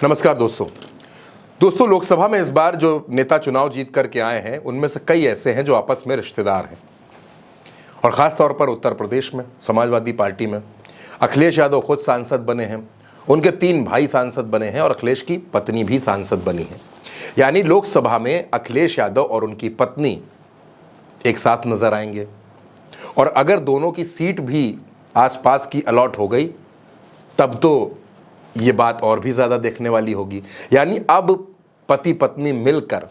नमस्कार दोस्तों लोकसभा में इस बार जो नेता चुनाव जीत करके आए हैं उनमें से कई ऐसे हैं जो आपस में रिश्तेदार हैं और ख़ास तौर पर उत्तर प्रदेश में समाजवादी पार्टी में अखिलेश यादव खुद सांसद बने हैं, उनके 3 भाई सांसद बने हैं और अखिलेश की पत्नी भी सांसद बनी है। यानी लोकसभा में अखिलेश यादव और उनकी पत्नी एक साथ नजर आएंगे और अगर दोनों की सीट भी आसपास की अलॉट हो गई तब तो ये बात और भी ज़्यादा देखने वाली होगी। यानी अब पति पत्नी मिलकर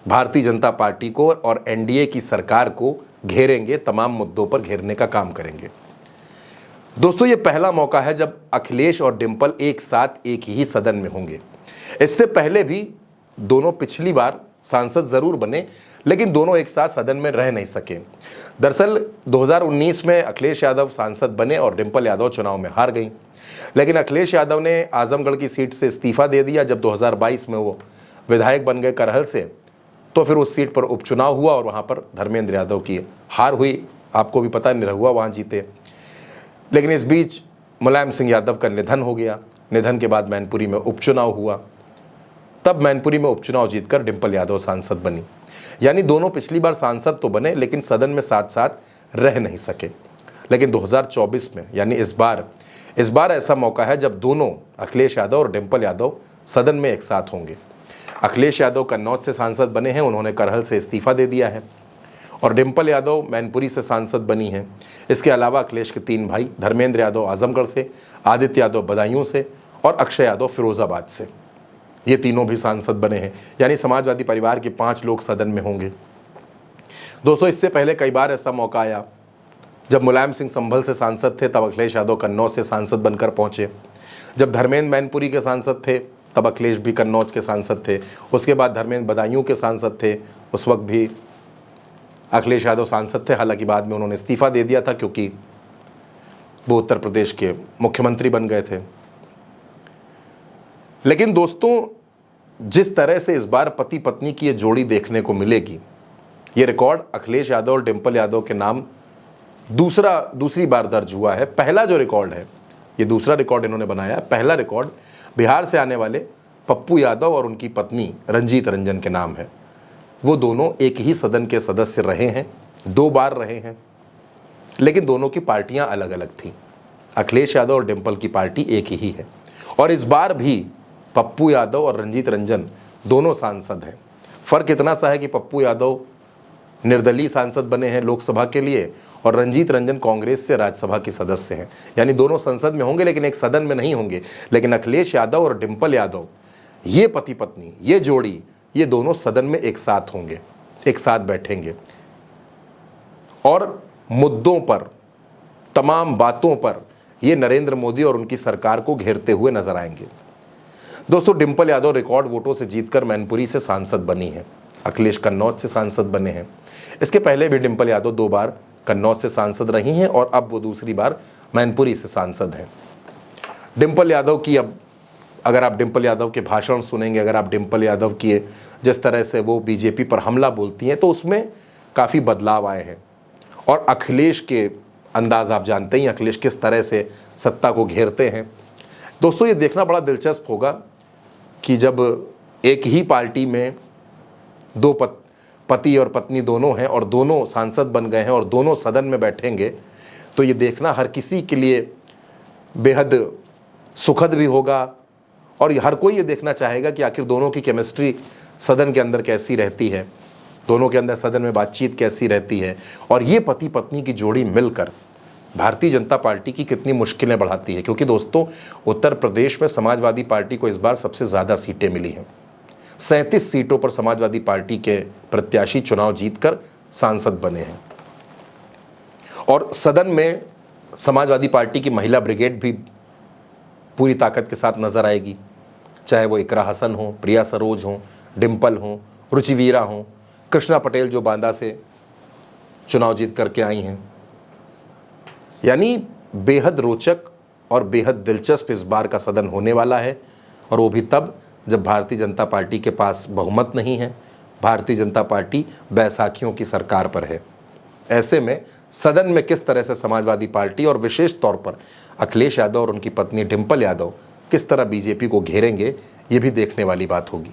भारतीय जनता पार्टी को और एनडीए की सरकार को घेरेंगे, तमाम मुद्दों पर घेरने का काम करेंगे। दोस्तों ये पहला मौका है जब अखिलेश और डिंपल एक साथ एक ही सदन में होंगे। इससे पहले भी दोनों पिछली बार सांसद जरूर बने लेकिन दोनों एक साथ सदन में रह नहीं सके। दरअसल 2019 में अखिलेश यादव सांसद बने और डिंपल यादव चुनाव में हार गई, लेकिन अखिलेश यादव ने आजमगढ़ की सीट से इस्तीफा दे दिया। जब 2022 में वो विधायक बन गए करहल से, तो फिर उस सीट पर उपचुनाव हुआ और वहाँ पर धर्मेंद्र यादव की हार हुई। आपको भी पता, निरहुआ वहाँ जीते। लेकिन इस बीच मुलायम सिंह यादव का निधन हो गया। निधन के बाद मैनपुरी में उपचुनाव हुआ, तब मैनपुरी में उपचुनाव जीतकर डिंपल यादव सांसद बनी। यानी दोनों पिछली बार सांसद तो बने लेकिन सदन में साथ साथ रह नहीं सके। लेकिन 2024 में यानी इस बार ऐसा मौका है जब दोनों अखिलेश यादव और डिंपल यादव सदन में एक साथ होंगे। अखिलेश यादव कन्नौज से सांसद बने हैं, उन्होंने करहल से इस्तीफा दे दिया है और डिंपल यादव मैनपुरी से सांसद बनी हैं। इसके अलावा अखिलेश के 3 भाई धर्मेंद्र यादव आजमगढ़ से, आदित्य यादव बदायूं से और अक्षय यादव फिरोजाबाद से, ये तीनों भी सांसद बने हैं। यानी समाजवादी परिवार के 5 लोग सदन में होंगे। दोस्तों इससे पहले कई बार ऐसा मौका आया, जब मुलायम सिंह संभल से सांसद थे तब अखिलेश यादव कन्नौज से सांसद बनकर पहुंचे। जब धर्मेंद्र मैनपुरी के सांसद थे तब अखिलेश भी कन्नौज के सांसद थे। उसके बाद धर्मेंद्र बदायूं के सांसद थे, उस वक्त भी अखिलेश यादव सांसद थे। हालांकि बाद में उन्होंने इस्तीफा दे दिया था क्योंकि वो उत्तर प्रदेश के मुख्यमंत्री बन गए थे। लेकिन दोस्तों जिस तरह से इस बार पति पत्नी की ये जोड़ी देखने को मिलेगी, ये रिकॉर्ड अखिलेश यादव और डिंपल यादव के नाम दूसरी बार दर्ज हुआ है। पहला जो रिकॉर्ड है, ये दूसरा रिकॉर्ड इन्होंने बनाया। पहला रिकॉर्ड बिहार से आने वाले पप्पू यादव और उनकी पत्नी रंजीत रंजन के नाम है। वो दोनों एक ही सदन के सदस्य रहे हैं, 2 बार रहे हैं, लेकिन दोनों की पार्टियां अलग अलग थीं। अखिलेश यादव और डिंपल की पार्टी एक ही है और इस बार भी पप्पू यादव और रंजीत रंजन दोनों सांसद हैं। फर्क इतना सा है कि पप्पू यादव निर्दलीय सांसद बने हैं लोकसभा के लिए और रंजीत रंजन कांग्रेस से राज्यसभा के सदस्य हैं। यानी दोनों संसद में होंगे लेकिन एक सदन में नहीं होंगे। लेकिन अखिलेश यादव और डिंपल यादव, ये पति पत्नी, ये जोड़ी, ये दोनों सदन में एक साथ होंगे, एक साथ बैठेंगे और मुद्दों पर, तमाम बातों पर ये नरेंद्र मोदी और उनकी सरकार को घेरते हुए नजर आएंगे। दोस्तों डिंपल यादव रिकॉर्ड वोटों से जीतकर मैनपुरी से सांसद बनी है। अखिलेश कन्नौज से सांसद बने हैं। इसके पहले भी डिंपल यादव 2 बार कन्नौज से सांसद रही हैं और अब वो दूसरी बार मैनपुरी से सांसद हैं। डिंपल यादव की, अब अगर आप डिंपल यादव के भाषण सुनेंगे, अगर आप डिंपल यादव की जिस तरह से वो बीजेपी पर हमला बोलती हैं, तो उसमें काफ़ी बदलाव आए हैं। और अखिलेश के अंदाज आप जानते ही, अखिलेश किस तरह से सत्ता को घेरते हैं। दोस्तों ये देखना बड़ा दिलचस्प होगा कि जब एक ही पार्टी में 2 पति और पत्नी दोनों हैं और दोनों सांसद बन गए हैं और दोनों सदन में बैठेंगे, तो ये देखना हर किसी के लिए बेहद सुखद भी होगा और हर कोई ये देखना चाहेगा कि आखिर दोनों की केमिस्ट्री सदन के अंदर कैसी रहती है, दोनों के अंदर सदन में बातचीत कैसी रहती है और ये पति पत्नी की जोड़ी मिलकर भारतीय जनता पार्टी की कितनी मुश्किलें बढ़ाती है। क्योंकि दोस्तों उत्तर प्रदेश में समाजवादी पार्टी को इस बार सबसे ज़्यादा सीटें मिली हैं। 37 सीटों पर समाजवादी पार्टी के प्रत्याशी चुनाव जीतकर सांसद बने हैं और सदन में समाजवादी पार्टी की महिला ब्रिगेड भी पूरी ताकत के साथ नजर आएगी। चाहे वो इकरा हसन हो, प्रिया सरोज हो, डिंपल हो, रुचिवीरा हो, कृष्णा पटेल जो बांदा से चुनाव जीत करके आई हैं। यानी बेहद रोचक और बेहद दिलचस्प इस बार का सदन होने वाला है और वो भी तब जब भारतीय जनता पार्टी के पास बहुमत नहीं है। भारतीय जनता पार्टी बैसाखियों की सरकार पर है। ऐसे में सदन में किस तरह से समाजवादी पार्टी और विशेष तौर पर अखिलेश यादव और उनकी पत्नी डिंपल यादव किस तरह बीजेपी को घेरेंगे, ये भी देखने वाली बात होगी।